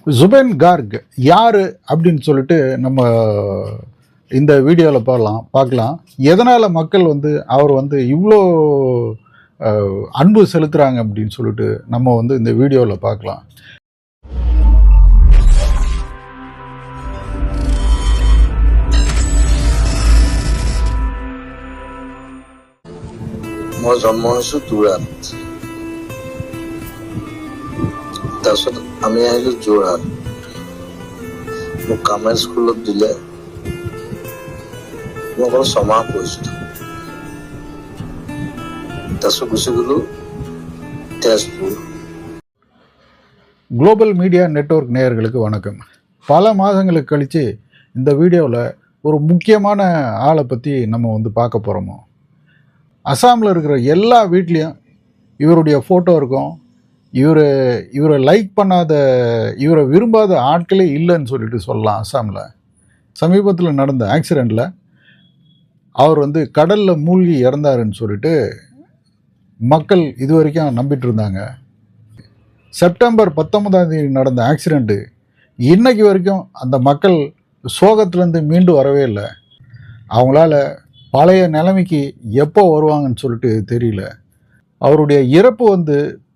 ஜுபேன் கார்க் யார் அப்படின்னு சொல்லிட்டு நம்ம இந்த வீடியோவில் பார்க்கலாம். எதனால் மக்கள் அவர் இவ்வளோ அன்பு செலுத்துகிறாங்க அப்படின்னு சொல்லிட்டு நம்ம இந்த வீடியோவில் பார்க்கலாம். মই জন্ম হৈছো তুৰাত, তাৰপিছত আমি আহিলো যোৰহাট। মোক কামাৰ স্কুলত দিলে, মই অকল 6 মাহ পঢ়িছিলো। তাৰপিছত গুচি গলো তেজপুৰ। குளோபல் மீடியா நெட்வொர்க் நேயர்களுக்கு வணக்கம். பல மாதங்களுக்கு கழித்து இந்த வீடியோவில் ஒரு முக்கியமான ஆளை பற்றி நம்ம பார்க்க போகிறோமோ. அசாமில் இருக்கிற எல்லா வீட்லேயும் இவருடைய ஃபோட்டோ இருக்கும். இவரை லைக் பண்ணாத, இவரை விரும்பாத ஆட்களே இல்லைன்னு சொல்லிட்டு சொல்லலாம். அசாமில் சமீபத்தில் நடந்த ஆக்சிடெண்ட்டில் அவர் கடலில் மூழ்கி இறந்தாருன்னு சொல்லிட்டு மக்கள் இது வரைக்கும் நம்பிட்டு இருந்தாங்க. செப்டம்பர் 19 நடந்த ஆக்சிடெண்ட்டு இன்னைக்கு வரைக்கும் அந்த மக்கள் சோகத்துலேருந்து மீண்டு வரவே இல்லை. அவங்களால பழைய நிலைமைக்கு எப்போ வருவாங்கன்னு சொல்லிட்டு தெரியல. அவருடைய இறப்பு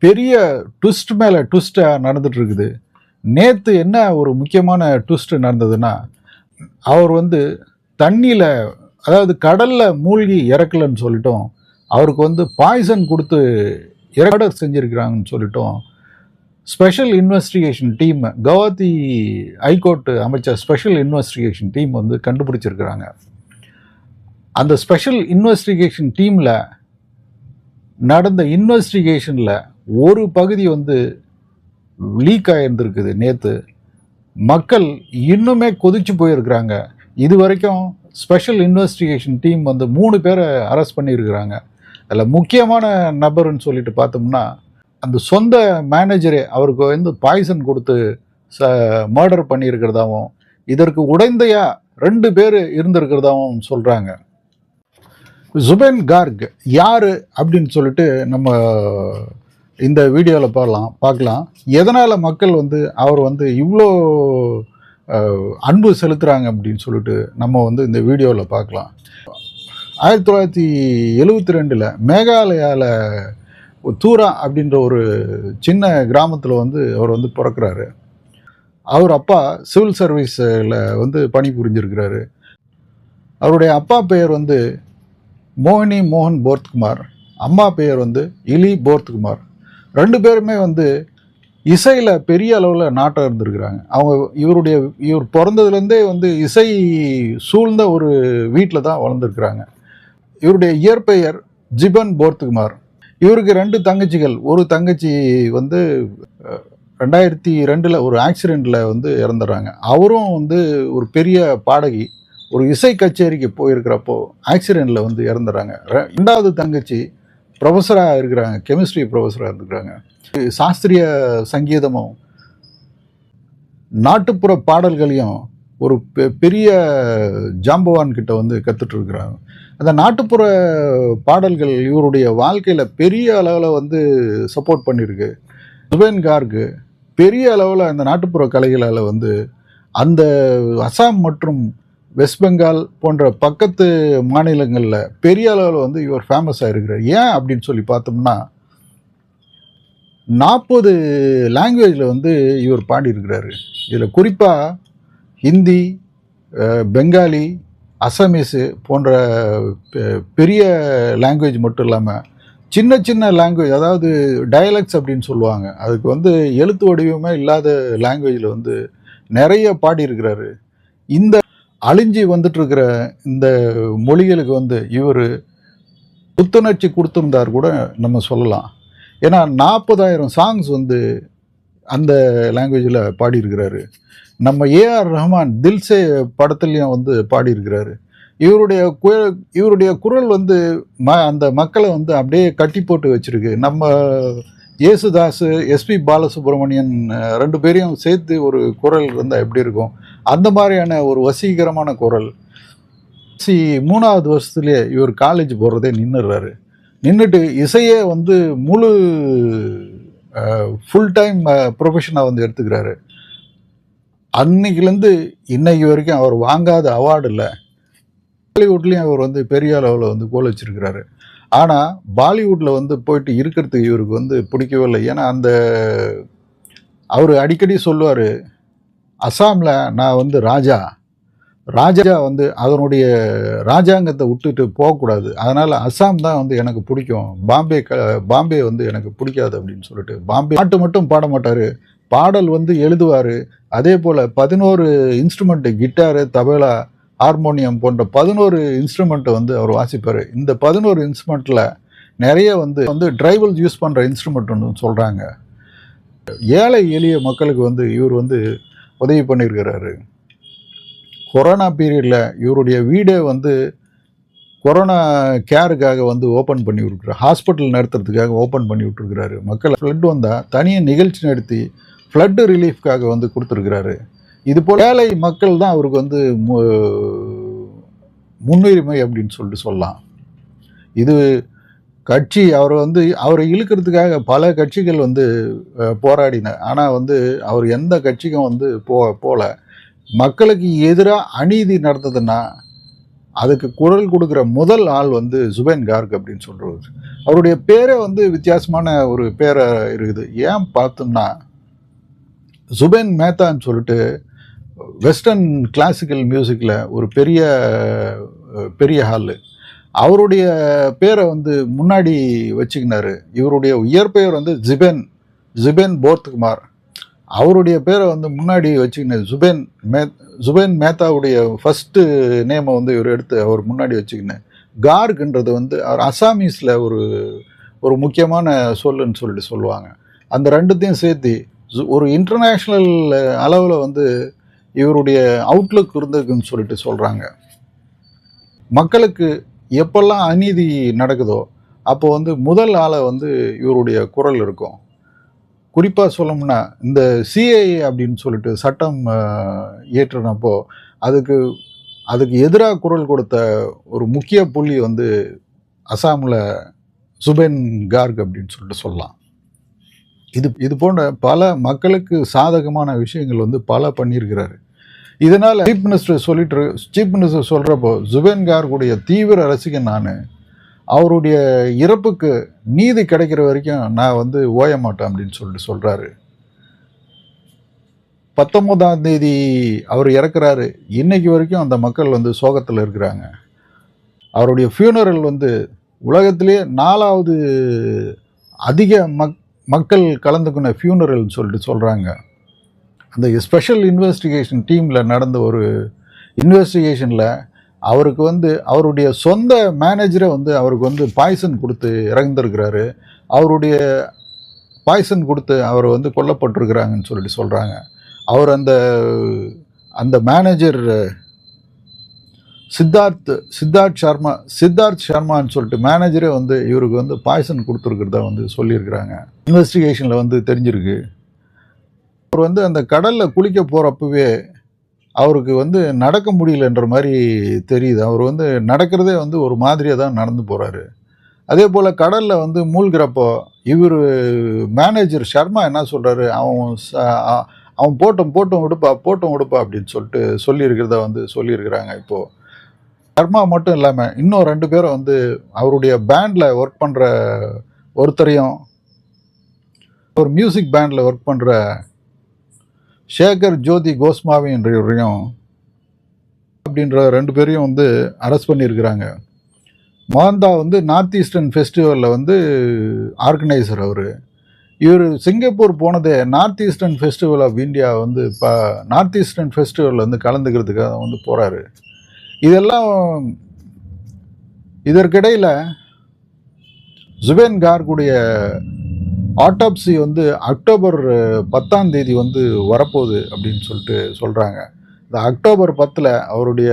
பெரிய ட்விஸ்ட் மேலே ட்விஸ்ட்டாக நடந்துட்டு இருக்குது. நேற்று என்ன ஒரு முக்கியமான ட்விஸ்ட் நடந்ததுன்னா, அவர் தண்ணியில், அதாவது கடலில் மூழ்கி இறக்கலன்னு சொல்லிட்டோம், அவருக்கு பாய்சன் கொடுத்து இறக்க செஞ்சுருக்கிறாங்கன்னு சொல்லிட்டோம். Special investigation team, Guwahati high court அமைச்ச ஸ்பெஷல் இன்வெஸ்டிகேஷன் டீம் கண்டுபிடிச்சிருக்கிறாங்க. அந்த ஸ்பெஷல் இன்வெஸ்டிகேஷன் டீமில் நடந்த இன்வெஸ்டிகேஷனில் ஒரு பகுதி லீக் ஆகியிருந்துருக்குது. நேற்று மக்கள் இன்னுமே கொதிச்சு போயிருக்கிறாங்க. இது வரைக்கும் ஸ்பெஷல் இன்வெஸ்டிகேஷன் டீம் 3 பேரை அரெஸ்ட் பண்ணியிருக்கிறாங்க. அதில் முக்கியமான நபர்னு சொல்லிட்டு பார்த்தோம்னா, அந்த சொந்த மேனேஜரே அவருக்கு பாய்சன் கொடுத்து மர்டர் பண்ணியிருக்கிறதாவும், இதற்கு உடைந்தையாக 2 பேர் இருந்திருக்கிறதாவும் சொல்கிறாங்க. ஜுபேன் கார்க் யார் அப்படின்னு சொல்லிட்டு நம்ம இந்த வீடியோவில் பார்க்கலாம். எதனால் மக்கள் அவர் இவ்வளோ அன்பு செலுத்துகிறாங்க அப்படின்னு சொல்லிட்டு நம்ம இந்த வீடியோவில் பார்க்கலாம். 1972 மேகாலயாவில் தூரா அப்படின்ற ஒரு சின்ன கிராமத்தில் அவர் பிறக்கிறாரு. அவர் அப்பா சிவில் சர்வீஸில் பணி புரிஞ்சிருக்கிறாரு. அவருடைய அப்பா பெயர் மோகினி மோகன் போர்த்குமார், அம்மா பெயர் இலி போர்த்குமார். 2 பேருமே இசையில் பெரிய அளவில் நாட்டம் இருந்திருக்கிறாங்க. இவர் பிறந்ததுலேருந்தே இசை சூழ்ந்த ஒரு வீட்டில் தான் வளர்ந்துருக்கிறாங்க. இவருடைய இயற்பெயர் ஜிபன் போர்த்குமார். இவருக்கு 2 தங்கச்சிகள். ஒரு தங்கச்சி 2002 ஒரு ஆக்சிடெண்ட்டில் இறந்துடுறாங்க. அவரும் ஒரு பெரிய பாடகி. ஒரு இசை கச்சேரிக்கு போயிருக்கிறப்போ ஆக்சிடெண்ட்டில் இறந்துடுறாங்க. 2வது தங்கச்சி ப்ரொஃபஸராக இருக்கிறாங்க, கெமிஸ்ட்ரி ப்ரொஃபஸராக இருந்துக்கிறாங்க. சாஸ்திரிய சங்கீதமும் நாட்டுப்புற பாடல்களையும் ஒரு பெரிய ஜாம்பவான் கிட்ட கற்றுட்ருக்குறாங்க. அந்த நாட்டுப்புற பாடல்கள் இவருடைய வாழ்க்கையில் பெரிய அளவில் சப்போர்ட் பண்ணியிருக்கு. ஜுபேன் கார்க் பெரிய அளவில் அந்த நாட்டுப்புற கலைகளால் அந்த அசாம் மற்றும் வெஸ்ட் பெங்கால் போன்ற பக்கத்து மாநிலங்களில் பெரிய அளவில் இவர் ஃபேமஸாக இருக்கிறார். ஏன் அப்படின்னு சொல்லி பார்த்தோம்னா, 40 லாங்குவேஜில் இவர் பாடியிருக்கிறாரு. இதில் குறிப்பாக ஹிந்தி, பெங்காலி, அசாமீஸு போன்ற பெரிய லாங்குவேஜ் மட்டும் இல்லாமல் சின்ன சின்ன லாங்குவேஜ், அதாவது டயலக்ட்ஸ் அப்படின்னு சொல்லுவாங்க, அதுக்கு எழுத்து வடிவமே இல்லாத லாங்குவேஜில் நிறைய பாடியிருக்கிறாரு. இந்த அழிஞ்சி வந்துட்டுருக்கிற இந்த மொழிகளுக்கு இவர் புத்துணர்ச்சி கொடுத்துருந்தார் கூட நம்ம சொல்லலாம். ஏன்னா 40,000 சாங்ஸ் அந்த லாங்குவேஜில் பாடியிருக்கிறாரு. நம்ம ஏஆர் ரஹ்மான் தில்சே படத்துலேயும் பாடியிருக்கிறாரு. இவருடைய குரல் அந்த மக்களை அப்படியே கட்டி போட்டு வச்சுருக்கு. நம்ம இயேசுதாஸ், எஸ்பி பாலசுப்ரமணியன் 2 பேரையும் சேர்த்து ஒரு குரல் இருந்தால் எப்படி இருக்கும், அந்த மாதிரியான ஒரு வசீகரமான குரல். 3வது வருஷத்துலேயே இவர் காலேஜ் போகிறதே நின்றுடுறாரு. நின்றுட்டு இசையே முழு ஃபுல் டைம் ப்ரொஃபஷனாக எடுத்துக்கிறாரு. அன்னைக்குலேருந்து இன்னைக்கு வரைக்கும் அவர் வாங்காத அவார்டு இல்லை. பாலிவுட்லேயும் அவர் வந்து பெரிய அளவில் வந்து கோல் வச்சிருக்கிறாரு. ஆனால் பாலிவுட்டில் வந்து போயிட்டு இருக்கிறதுக்கு இவருக்கு வந்து பிடிக்கவே இல்லை. ஏன்னா அவர் அடிக்கடி சொல்லுவார், அசாமில் நான் வந்து ராஜா வந்து அதனுடைய ராஜாங்கத்தை விட்டுட்டு போகக்கூடாது, அதனால் அசாம் தான் வந்து எனக்கு பிடிக்கும், பாம்பே வந்து எனக்கு பிடிக்காது அப்படின்னு சொல்லிட்டு பாம்பே பாட்டு மட்டும் பாட மாட்டார், பாடல் வந்து எழுதுவார். அதே போல் 11 இன்ஸ்ட்ருமெண்ட்டு, கிட்டாரு, தபேலா, ஹார்மோனியம் போன்ற 11 இன்ஸ்ட்ருமெண்ட்டை வந்து அவர் வாசிப்பார். இந்த 11 இன்ஸ்ட்ருமெண்ட்டில் நிறைய வந்து ட்ரைவல்ஸ் யூஸ் பண்ணுற இன்ஸ்ட்ருமெண்ட்னு சொல்கிறாங்க. ஏழை எளிய மக்களுக்கு வந்து இவர் வந்து உதவி பண்ணியிருக்கிறாரு. கொரோனா பீரியடில் இவருடைய வீடே வந்து கொரோனா கேருக்காக வந்து ஓப்பன் பண்ணி விட்டுருக்காரு, ஹாஸ்பிட்டல் நடத்துறதுக்காக ஓப்பன் பண்ணி விட்டுருக்கிறாரு. மக்கள் ஃப்ளட் வந்தால் தனியாக நிகழ்ச்சி நடத்தி ஃப்ளட்டு ரிலீஃப்காக வந்து கொடுத்துருக்கிறாரு. இது போல் ஏழை மக்கள் தான் அவருக்கு வந்து முன்னுரிமை அப்படின்னு சொல்லிட்டு சொல்லலாம். இது கட்சி அவரை இழுக்கிறதுக்காக பல கட்சிகள் வந்து போராடின, ஆனால் வந்து அவர் எந்த கட்சிக்கும் வந்து போல. மக்களுக்கு எதிராக அநீதி நடந்ததுன்னா அதுக்கு குரல் கொடுக்குற முதல் ஆள் வந்து ஜுபேன் கார்க் அப்படின்னு சொல்கிறவர். அவருடைய பேரே வந்து வித்தியாசமான ஒரு பேரை இருக்குது. ஏன் பார்த்தோம்னா, ஜுபேன் மேத்தான்னு சொல்லிட்டு வெஸ்டர்ன் கிளாசிக்கல் மியூசிக்கில் ஒரு பெரிய ஹாலு, அவருடைய பேரை வந்து முன்னாடி வச்சுக்கினாரு. இவருடைய இயற்பெயர் வந்து ஜிபேன் போர்த்குமார். அவருடைய பேரை வந்து முன்னாடி வச்சுக்கினார். ஜுபேன் மேத்தாவுடைய ஃபஸ்ட்டு நேமை வந்து இவர் எடுத்து அவர் முன்னாடி வச்சுக்கினார். கார்க்ன்றது வந்து அவர் அசாமீஸில் ஒரு முக்கியமான சொல்லுன்னு சொல்லிட்டு சொல்லுவாங்க. அந்த ரெண்டுத்தையும் சேர்த்து ஒரு இன்டர்நேஷ்னல் அளவில் வந்து இவருடைய அவுட்லுக் இருந்ததுன்னு சொல்லிட்டு சொல்கிறாங்க. மக்களுக்கு எப்பெல்லாம் அநீதி நடக்குதோ அப்போ வந்து முதல் ஆளை வந்து இவருடைய குரல் இருக்கும். குறிப்பாக சொல்லணும்னா, இந்த சிஏஏ அப்படின்னு சொல்லிட்டு சட்டம் இயற்றினப்போ அதுக்கு எதிராக குரல் கொடுத்த ஒரு முக்கிய புள்ளி வந்து அசாமில் ஜுபேன் கார்க் அப்படின்னு சொல்லிட்டு சொல்லலாம். இது போன்ற பல மக்களுக்கு சாதகமான விஷயங்கள் வந்து பல பண்ணியிருக்கிறாரு. இதனால் சீஃப் மினிஸ்டர் சொல்கிறப்போ, ஜுபேன் கார்க்குடைய தீவிர ரசிகன் நான், அவருடைய இறப்புக்கு நீதி கிடைக்கிற வரைக்கும் நான் வந்து ஓய மாட்டேன் அப்படின்னு சொல்லிட்டு சொல்கிறாரு. 19ஆம் தேதி அவர் இறக்குறாரு. இன்னைக்கு வரைக்கும் அந்த மக்கள் வந்து சோகத்தில் இருக்கிறாங்க. அவருடைய ஃபியூனரல் வந்து உலகத்திலே 4வது அதிக மக்கள் கலந்துக்கின ஃபியூனரல்னு சொல்லிட்டு சொல்கிறாங்க. அந்த ஸ்பெஷல் இன்வெஸ்டிகேஷன் டீமில் நடந்த ஒரு இன்வெஸ்டிகேஷனில் அவருக்கு வந்து அவருடைய சொந்த மேனேஜரை வந்து அவருக்கு வந்து பாய்சன் கொடுத்து இறந்துருக்கிறாரு. அவருடைய பாய்சன் கொடுத்து அவர் வந்து கொல்லப்பட்டிருக்கிறாங்கன்னு சொல்லிட்டு சொல்கிறாங்க. அவர் அந்த மேனேஜர் சித்தார்த் சர்மான்னு சொல்லிட்டு மேனேஜரே வந்து இவருக்கு வந்து பாய்சன் கொடுத்துருக்கிறதா வந்து சொல்லியிருக்கிறாங்க. இன்வெஸ்டிகேஷனில் வந்து தெரிஞ்சிருக்கு. அவர் வந்து அந்த கடலில் குளிக்க போகிறப்பவே அவருக்கு வந்து நடக்க முடியலன்ற மாதிரி தெரியுது. அவர் வந்து நடக்கிறதே வந்து ஒரு மாதிரியாக தான் நடந்து போகிறாரு. அதே போல் கடலில் வந்து மூழ்கிறப்போ இவர் மேனேஜர் சர்மா என்ன சொல்கிறாரு, அவன் போட்டும் விடுப்பா அப்படின்னு சொல்லிட்டு சொல்லியிருக்கிறத வந்து சொல்லியிருக்கிறாங்க. இப்போது சர்மா மட்டும் இல்லாமல் இன்னும் 2 பேரும் வந்து அவருடைய பேண்டில் ஒர்க் பண்ணுற ஒருத்தரையும், ஒரு மியூசிக் பேண்டில் ஒர்க் பண்ணுற சேகர் ஜோதி கோஸ்வாமின்றவரையும் அப்படின்ற 2 பேரையும் வந்து அரெஸ்ட் பண்ணியிருக்கிறாங்க. மோகந்தா வந்து நார்த் ஈஸ்டர்ன் ஃபெஸ்டிவலில் வந்து ஆர்கனைசர். இவர் சிங்கப்பூர் போனதே north eastern festival of India வந்து இப்போ நார்த் ஈஸ்டர்ன் ஃபெஸ்டிவலில் வந்து கலந்துக்கிறதுக்காக வந்து போகிறாரு. இதற்கிடையில் ஜுபேன் கார்க்குடைய ஆட்டோப்சி வந்து அக்டோபர் 10ஆம் தேதி வந்து வரப்போகுது அப்படின்னு சொல்லிட்டு சொல்கிறாங்க. இந்த அக்டோபர் 10 அவருடைய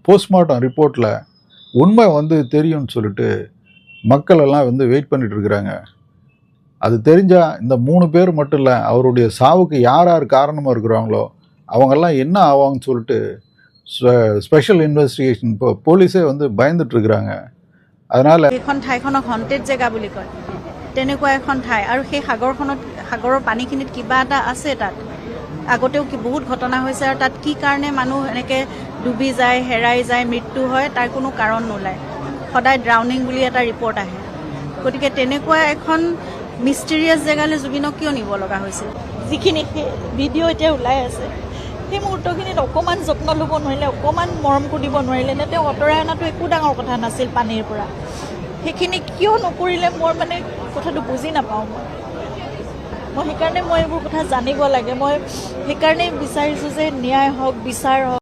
போஸ்ட்மார்ட்டம் ரிப்போர்ட்டில் உண்மை வந்து தெரியும்னு சொல்லிட்டு மக்கள் எல்லாம் வந்து வெயிட் பண்ணிட்டு இருக்கிறாங்க. அது தெரிஞ்சால் இந்த 3 பேர் மட்டும் இல்லை, அவருடைய சாவுக்கு யார் காரணமாக இருக்கிறாங்களோ அவங்கெல்லாம் என்ன ஆவாங்கன்னு சொல்லிட்டு ஸ்பெஷல் இன்வெஸ்டிகேஷன் இப்போ போலீஸே வந்து பயந்துட்டு இருக்கிறாங்க. அதனால் এইখন ঠাইখনক হণ্টেড জেগা বুলি কয়, তেনেকুৱা এখন ঠাই। আৰু সেই সাগৰৰ পানীখিনিত কিবা এটা আছে তাত। আগতেও বহুত ঘটনা হৈছে আৰু তাত কি কাৰণে মানুহ এনেকৈ ডুবি যায়, হেৰাই যায়, মৃত্যু হয়, তাৰ কোনো কাৰণ নোলায়। সদায় ড্ৰাউনিং বুলি এটা ৰিপৰ্ট আহে। গতিকে তেনেকুৱা এখন মিষ্টেৰিয়াছ জেগালৈ জুবিনক কিয় নিব লগা হৈছিল? যিখিনি ভিডিঅ' এতিয়া ওলাই আছে, সেই মুহূৰ্তখিনিত অকণমান যত্ন ল'ব নোৱাৰিলে, অকণমান মৰম কৰিব নোৱাৰিলে নে তেওঁ আঁতৰাই অনাটো একো ডাঙৰ কথা নাছিল পানীৰ পৰা। সেইখিনি কিয় নকৰিলে মোৰ মানে কথাটো বুজি নাপাওঁ। মই সেইকাৰণে মই এইবোৰ কথা জানিব লাগে। মই সেইকাৰণেই বিচাৰিছোঁ যে ন্যায় হওক, বিচাৰ হওক।